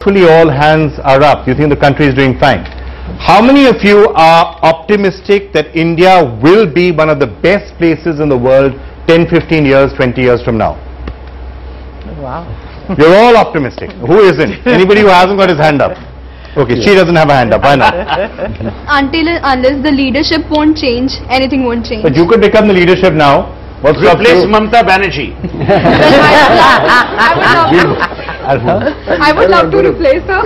virtually all hands are up. You think the country is doing fine. How many of you are optimistic that India will be one of the best places in the world 10, 15 years, 20 years from now? Wow. You're all optimistic. Who isn't? Anybody who hasn't got his hand up? Okay, she doesn't have a hand up. Why not? Until and unless the leadership won't change, anything won't change. But you could become the leadership now. What's replace Mamata Banerjee? I would love to replace her.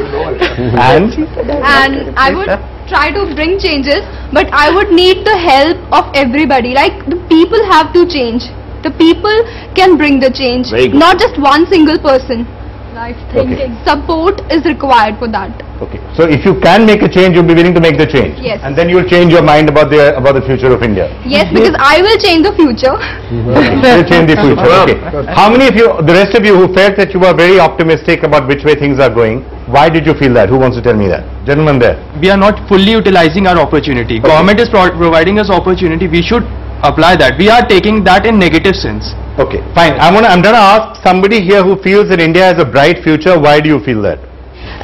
And I would try to bring changes, but I would need the help of everybody. Like, the people have to change. The people can bring the change, not just one single person. Life thinking. Support is required for that. Okay. So if you can make a change, you'll be willing to make the change. Yes. And then you'll change your mind about the future of India. Yes, because I will change the future. You'll change the future. Okay. How many of you, the rest of you who felt that you were very optimistic about which way things are going, why did you feel that? Who wants to tell me that? Gentleman there. We are not fully utilizing our opportunity. Okay. Government is providing us opportunity. We should apply that. We are taking that in negative sense. Okay, fine. I'm going to ask somebody here who feels that India has a bright future. Why do you feel that?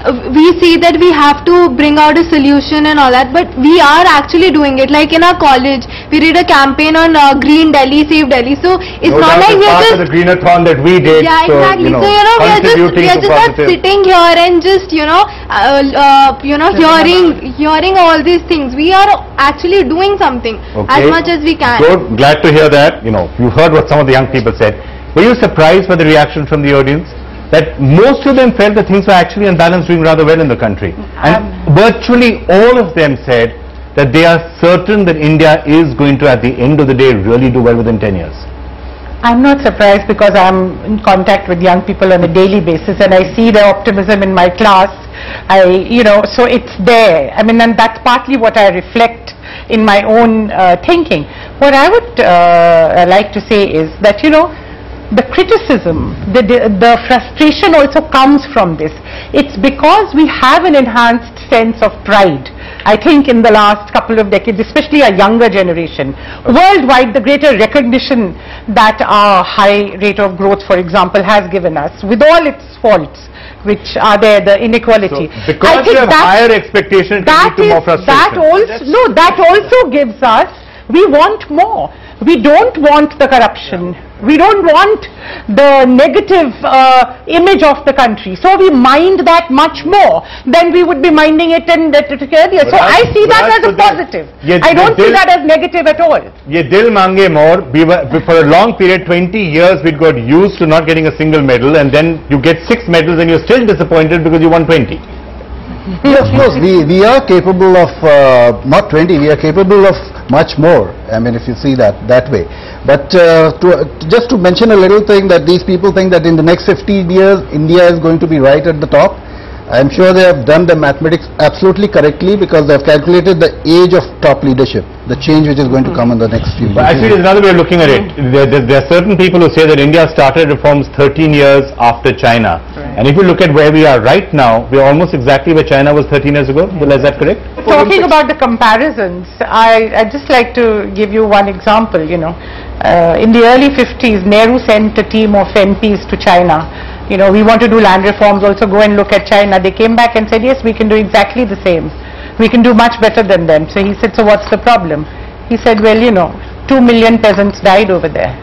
We see that we have to bring out a solution and all that, but we are actually doing it. Like in our college, we did a campaign on Green Delhi, Save Delhi. So it's no not like we're just the Greenathon that we did. Yeah, exactly. So we are just not sitting here and just hearing all these things. We are actually doing something as much as we can. Good. Glad to hear that. You heard what some of the young people said. Were you surprised by the reaction from the audience? That most of them felt that things were actually on balance doing rather well in the country. And virtually all of them said that they are certain that India is going to, at the end of the day, really do well within 10 years. I'm not surprised because I'm in contact with young people on a daily basis and I see their optimism in my class. So it's there. I mean, and that's partly what I reflect in my own thinking. What I would like to say is that, the criticism, the frustration also comes from this. It's because we have an enhanced sense of pride. I think in the last couple of decades, especially our younger generation, worldwide, the greater recognition that our high rate of growth, for example, has given us, with all its faults, which are there, the inequality. So because you have higher expectations, it leads to more frustration. That also gives us, we want more. We don't want the corruption. We don't want the negative image of the country. So we mind that much more than we would be minding it in earlier. So I see that as a positive. I don't see that as negative at all. Ye dil mange more. For a long period, 20 years, we got used to not getting a single medal, and then you get 6 medals and you're still disappointed because you won 20. Yes, of course, we are capable of, not 20, we are capable of much more, I mean, if you see that way. But just to mention a little thing, that these people think that in the next 15 years, India is going to be right at the top. I'm sure they have done the mathematics absolutely correctly, because they have calculated the age of top leadership, the change which is going to come in the next few years. But actually, there's another way of looking at it. There are certain people who say that India started reforms 13 years after China. Right. And if you look at where we are right now, we are almost exactly where China was 13 years ago. Is that correct? Talking about the comparisons, I'd just like to give you one example. In the early 50s, Nehru sent a team of MPs to China. We want to do land reforms, also go and look at China. They came back and said, yes, we can do exactly the same. We can do much better than them. So he said, so what's the problem? He said, well, 2 million peasants died over there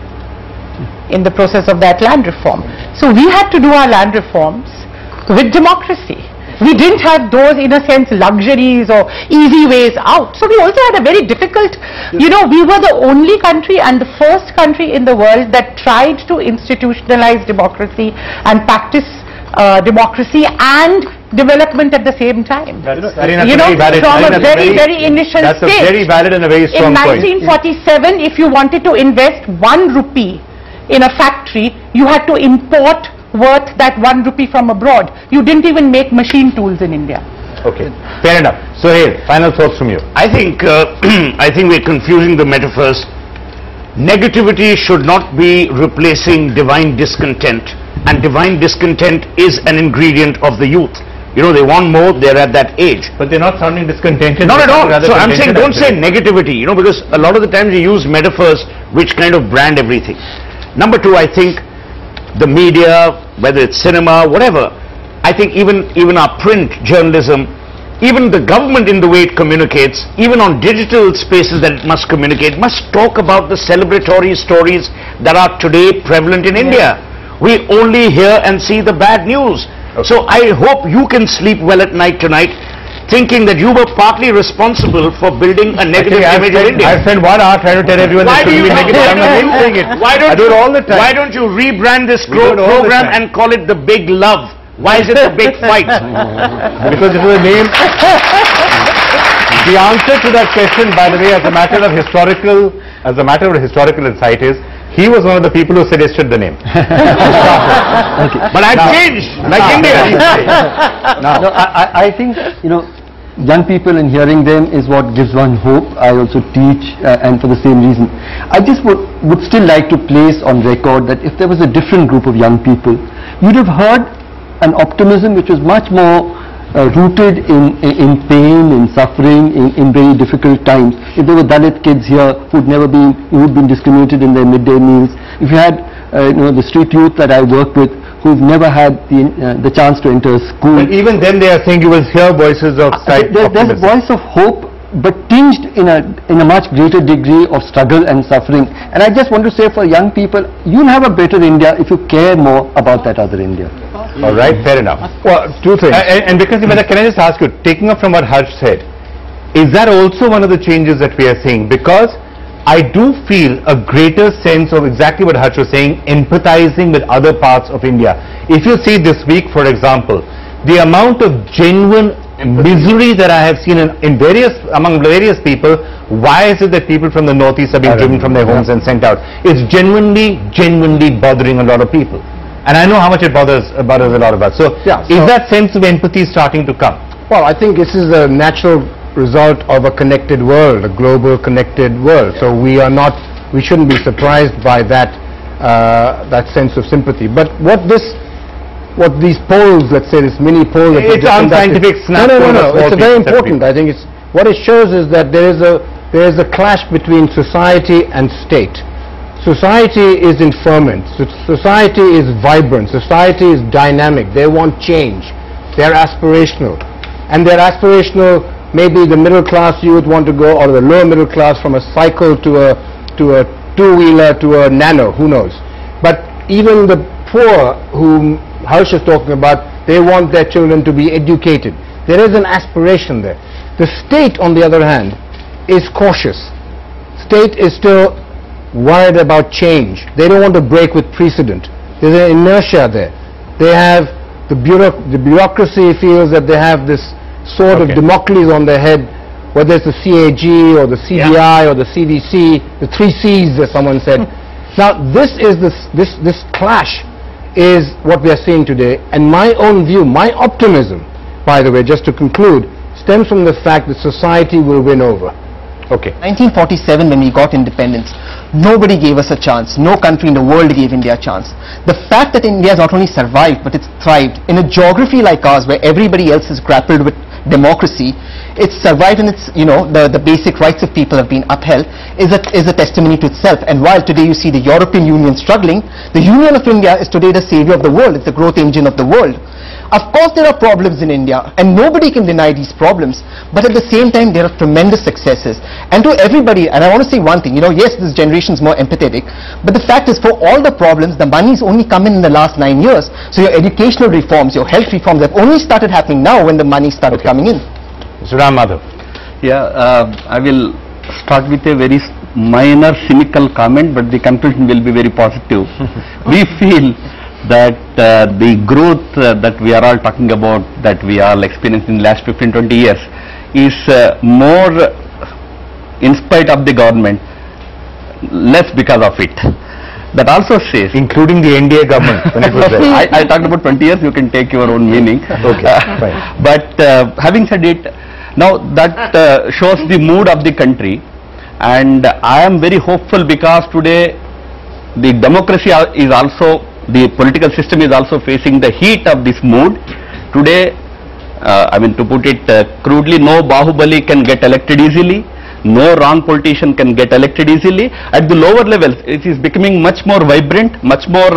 in the process of that land reform. So we had to do our land reforms with democracy. We didn't have those, in a sense, luxuries or easy ways out. So we also had a very difficult, we were the only country and the first country in the world that tried to institutionalize democracy and practice democracy and development at the same time. That's very valid. From a very initial stage. That's a very valid and a very strong point. In 1947, if you wanted to invest 1 rupee in a factory, you had to import worth that 1 rupee from abroad. You didn't even make machine tools in India. Okay, fair enough. So here, final thoughts from you. I think we're confusing the metaphors. Negativity should not be replacing divine discontent, and divine discontent is an ingredient of the youth. They want more, they're at that age. But they're not sounding discontented. Not at all. So I'm saying, don't say negativity, because a lot of the times you use metaphors which kind of brand everything. Number 2, I think the media, whether it's cinema, whatever, I think even our print journalism, even the government in the way it communicates, even on digital spaces that it must communicate, must talk about the celebratory stories that are today prevalent in India. We only hear and see the bad news. So I hope you can sleep well at night tonight, thinking that you were partly responsible for building a negative image of India. I spent 1 hour trying to tell everyone that should be negative. I'm not saying it. I do it all the time. Why don't you rebrand this program and call it The Big Love? Why is it The Big Fight? Because it was a name. The answer to that question, by the way, as a matter of historical insight is, he was one of the people who suggested the name. But I've changed, like India. No, I think, young people and hearing them is what gives one hope. I also teach and for the same reason. I just would still like to place on record that if there was a different group of young people, you'd have heard an optimism which was much more rooted in pain, in suffering, in very difficult times. If there were Dalit kids here who'd been discriminated in their midday meals, if you had the street youth that I worked with who've never had the chance to enter school. But even then they are saying you will hear voices of there's a voice of hope, but tinged in a much greater degree of struggle and suffering. And I just want to say for young people, you'll have a better India if you care more about that other India. All right, fair enough. Well, two things. And because, can I just ask you, taking up from what Harsh said, is that also one of the changes that we are seeing? Because I do feel a greater sense of exactly what Harsh was saying, empathizing with other parts of India. If you see this week, for example, the amount of genuine misery that I have seen among various people, why is it that people from the northeast are being driven from their homes and sent out? It's genuinely bothering a lot of people. And I know how much it bothers a lot of us. So, is that sense of empathy starting to come? Well, I think this is a natural result of a connected world, a global connected world. So we shouldn't be surprised by that sense of sympathy. But what these polls, let's say this mini poll, it's unscientific snap. No. It's very important. I think what it shows is that there is a clash between society and state. Society is in ferment. Society is vibrant. Society is dynamic. They want change. They're aspirational. And they're aspirational, maybe the middle class youth want to go, or the lower middle class, from a cycle to a two-wheeler to a nano, who knows. But even the poor, whom Harsh is talking about, they want their children to be educated. There is an aspiration there. The state, on the other hand, is cautious. State is still worried about change. They don't want to break with precedent. There's an inertia there. They have the bureaucracy feels that they have this sword of Damocles on their head, whether it's the CAG or the CBI or the CDC, the 3 C's as someone said. Now this clash is what we are seeing today, and my own view, my optimism, by the way, just to conclude, stems from the fact that society will win over. Okay. 1947, when we got independence, nobody gave us a chance. No country in the world gave India a chance. The fact that India has not only survived, but it's thrived in a geography like ours, where everybody else has grappled with democracy, it's survived, and it's, the basic rights of people have been upheld, is a testimony to itself. And while today you see the European Union struggling, the Union of India is today the savior of the world. It's the growth engine of the world. Of course there are problems in India, and nobody can deny these problems, but at the same time there are tremendous successes. And to everybody, and I want to say one thing, yes, this generation is more empathetic, but the fact is, for all the problems, the money's only come in the last 9 years. So your educational reforms, your health reforms have only started happening now when the money started coming in. Mr. Ram Madhav. Yeah, I will start with a very minor cynical comment, but the conclusion will be very positive. We feel that the growth that we are all talking about, that we are experiencing in the last 15-20 years, is more in spite of the government, less because of it. That also says, including the NDA government when it was there. I talked about 20 years, you can take your own meaning. Okay, fine. But having said it, now that shows the mood of the country, and I am very hopeful, because today the democracy is also, the political system is also facing the heat of this mood. Today, to put it crudely, no Bahubali can get elected easily, no wrong politician can get elected easily. At the lower levels, it is becoming much more vibrant, much more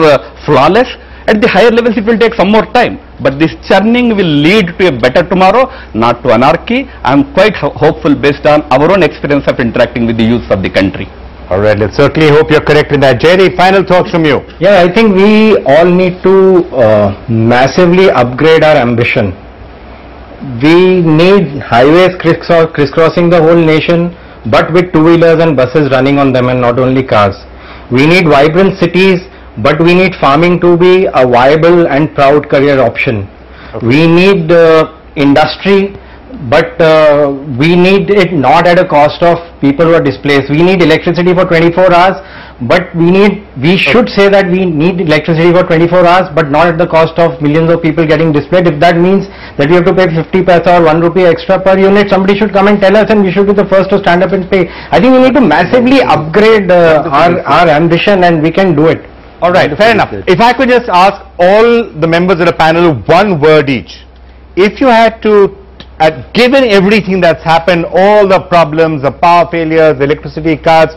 flawless, At the higher levels, it will take some more time. But this churning will lead to a better tomorrow, not to anarchy. I am quite hopeful based on our own experience of interacting with the youth of the country. All right, let's certainly hope you're correct in that. Jerry, final thoughts from you. Yeah, I think we all need to massively upgrade our ambition. We need highways crisscrossing the whole nation, but with two-wheelers and buses running on them and not only cars. We need vibrant cities, but we need farming to be a viable and proud career option. Okay. We need industry, but we need it not at a cost of people who are displaced. We need electricity for 24 hours, but we should say that we need electricity for 24 hours, but not at the cost of millions of people getting displaced. If that means that we have to pay 50 paisa or 1 rupee extra per unit, somebody should come and tell us, and we should be the first to stand up and pay. I think we need to massively upgrade our ambition, and we can do it. All right, fair enough. If I could just ask all the members of the panel one word each. If you had to, given everything that's happened, all the problems, the power failures, the electricity cuts,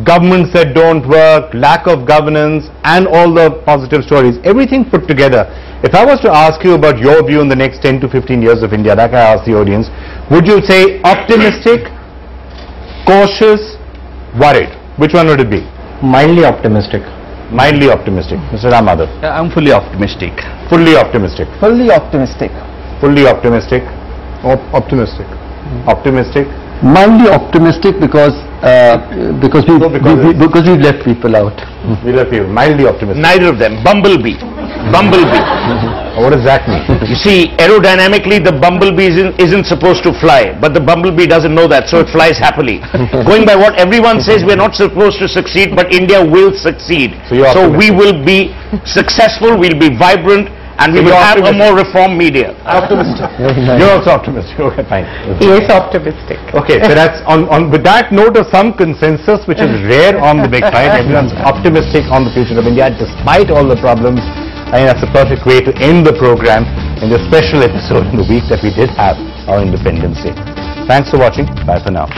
governments that don't work, lack of governance, and all the positive stories, everything put together, if I was to ask you about your view in the next 10 to 15 years of India, like I asked the audience, would you say optimistic, cautious, worried? Which one would it be? Mildly optimistic. Mildly optimistic. Mr. Ram Madhav. I'm fully optimistic. Fully optimistic. Fully optimistic. Fully optimistic. Optimistic. Optimistic. Mildly optimistic because we've left people out. We left people. Mildly optimistic. Neither of them. Bumblebee. Bumblebee. What does that mean? You see, aerodynamically, the bumblebee isn't supposed to fly, but the bumblebee doesn't know that, so it flies happily. Going by what everyone says, we're not supposed to succeed, but India will succeed. So we will be successful, we'll be vibrant, and we will have a more reformed media. Optimistic. You're also optimistic. Okay, fine. Yes, optimistic. Okay, so that's on with that note of some consensus, which is rare on the big fight. Everyone's optimistic on the future of India, despite all the problems. I think that's the perfect way to end the program in this special episode in the week that we did have our Independence Day. Thanks for watching. Bye for now.